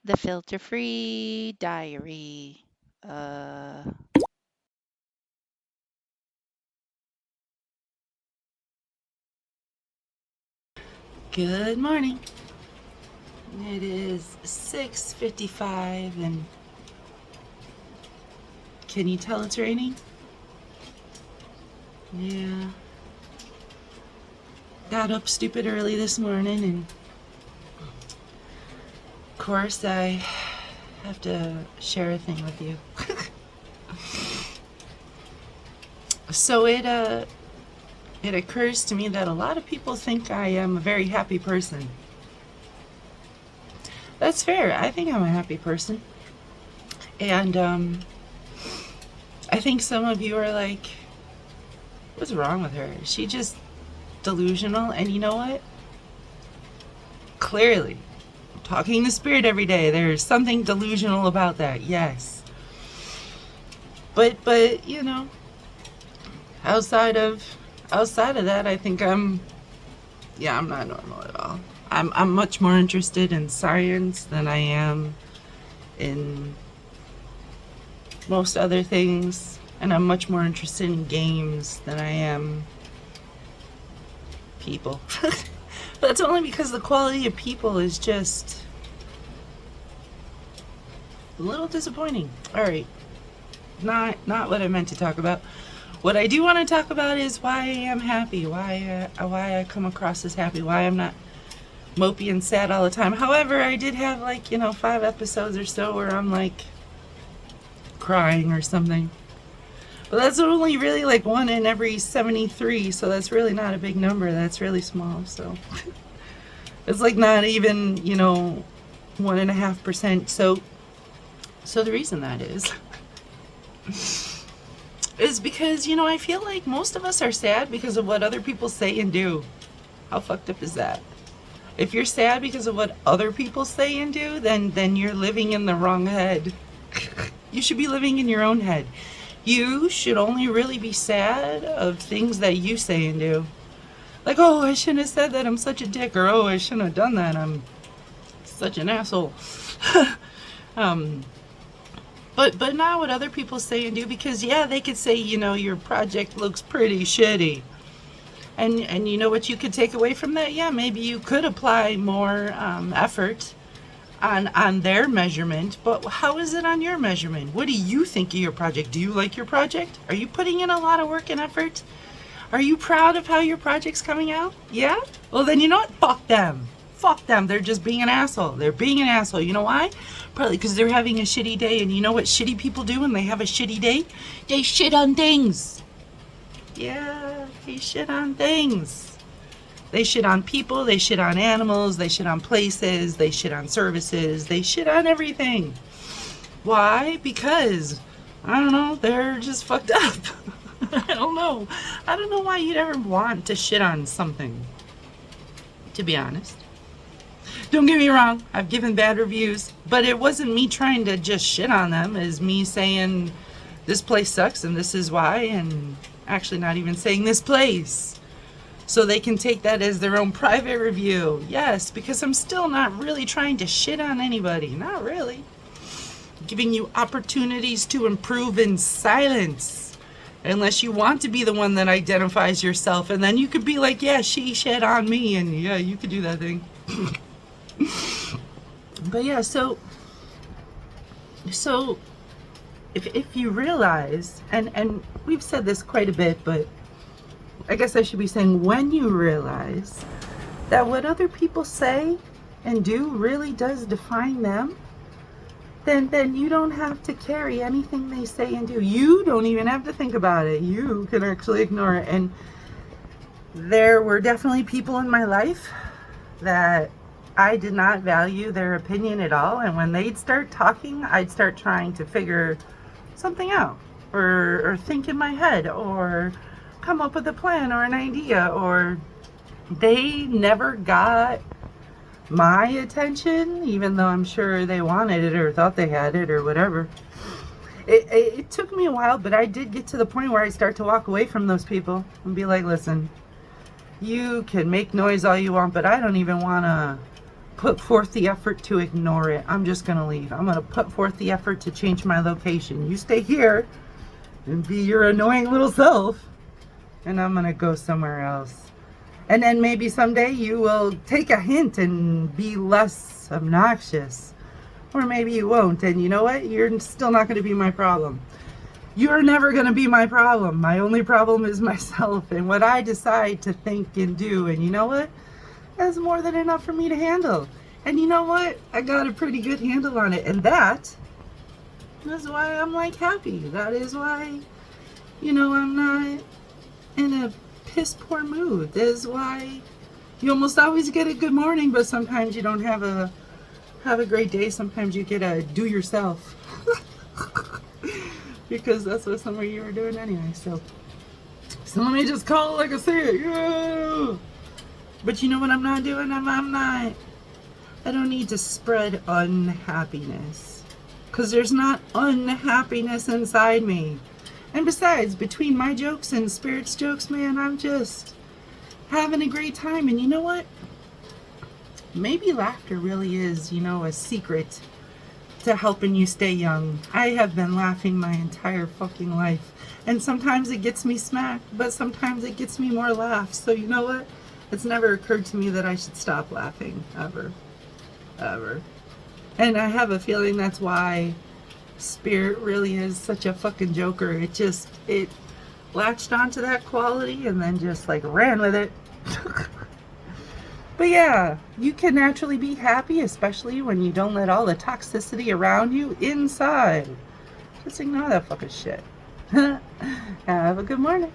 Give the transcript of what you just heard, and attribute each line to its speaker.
Speaker 1: The filter-free diary. Uh,
Speaker 2: Good morning. It is 6:55 and can you tell it's raining? Yeah. Got up stupid early this morning and of course I have to share a thing with you. So it occurs to me that a lot of people think I am a very happy person. That's fair. I think I'm a happy person. And I think some of you are like, what's wrong with her? Is she just delusional? And you know what? Clearly, talking to spirit every day, there's something delusional about that. Yes. But you know, outside of that, I think I'm not normal at all. I'm much more interested in science than I am in most other things, and I'm much more interested in games than I am people. But that's only because the quality of people is just a little disappointing. All right, not what I meant to talk about. What I do want to talk about is why I am happy, why I come across as happy, why I'm not mopey and sad all the time. However, I did have 5 episodes or so where I'm like crying or something. But that's only really like 1 in every 73, so that's really not a big number. That's really small. So it's like not even 1.5%. So the reason that is because I feel like most of us are sad because of what other people say and do. How fucked up is that? If you're sad because of what other people say and do, then you're living in the wrong head. You should be living in your own head. You should only really be sad of things that you say and do. Like, oh, I shouldn't have said that, I'm such a dick, or oh, I shouldn't have done that, I'm such an asshole. But not what other people say and do, because yeah, they could say, your project looks pretty shitty. And you know what you could take away from that? Yeah, maybe you could apply more effort on their measurement, but how is it on your measurement? What do you think of your project? Do you like your project? Are you putting in a lot of work and effort? Are you proud of how your project's coming out? Yeah? Well, then you know what? Fuck them. Fuck them. They're just being an asshole. They're being an asshole. You know why? Probably because they're having a shitty day, and you know what shitty people do when they have a shitty day? They shit on things. Yeah, they shit on things. They shit on people, they shit on animals, they shit on places, they shit on services, they shit on everything. Why? Because, I don't know, they're just fucked up. I don't know. I don't know why you'd ever want to shit on something, to be honest. Don't get me wrong, I've given bad reviews, but it wasn't me trying to just shit on them. It's me saying this place sucks and this is why, and actually not even saying this place. So they can take that as their own private review. Yes, because I'm still not really trying to shit on anybody. Not really. Giving you opportunities to improve in silence. Unless you want to be the one that identifies yourself. And then you could be like, yeah, she shit on me. And yeah, you could do that thing. But yeah, so if you realize, and we've said this quite a bit, but I guess I should be saying when you realize that what other people say and do really does define them, then you don't have to carry anything they say and do. You don't even have to think about it. You can actually ignore it. And there were definitely people in my life that I did not value their opinion at all. And when they'd start talking, I'd start trying to figure something out or think in my head or come up with a plan or an idea, or they never got my attention, even though I'm sure they wanted it or thought they had it or whatever. It took me a while, but I did get to the point where I start to walk away from those people and be like, listen, you can make noise all you want, but I don't even want to put forth the effort to ignore it. I'm just going to leave. I'm going to put forth the effort to change my location. You stay here and be your annoying little self, and I'm going to go somewhere else. And then maybe someday you will take a hint and be less obnoxious. Or maybe you won't. And you know what? You're still not going to be my problem. You're never going to be my problem. My only problem is myself and what I decide to think and do. And you know what? That's more than enough for me to handle. And you know what? I got a pretty good handle on it. And that is why I'm like happy. That is why, I'm not in a piss poor mood. That is why you almost always get a good morning, but sometimes you don't have a great day. Sometimes you get a do yourself. Because that's what some of you are doing anyway. So let me just call it like I say it. Yeah. But you know what I'm not doing? I don't need to spread unhappiness. Because there's not unhappiness inside me. And besides, between my jokes and Spirit's jokes, man, I'm just having a great time. And you know what? Maybe laughter really is, a secret to helping you stay young. I have been laughing my entire fucking life. And sometimes it gets me smacked, but sometimes it gets me more laughs. So you know what? It's never occurred to me that I should stop laughing. Ever. Ever. And I have a feeling that's why Spirit really is such a fucking joker. It latched onto that quality and then just like ran with it. But yeah, you can naturally be happy, especially when you don't let all the toxicity around you inside. Just ignore that fucking shit. Have a good morning.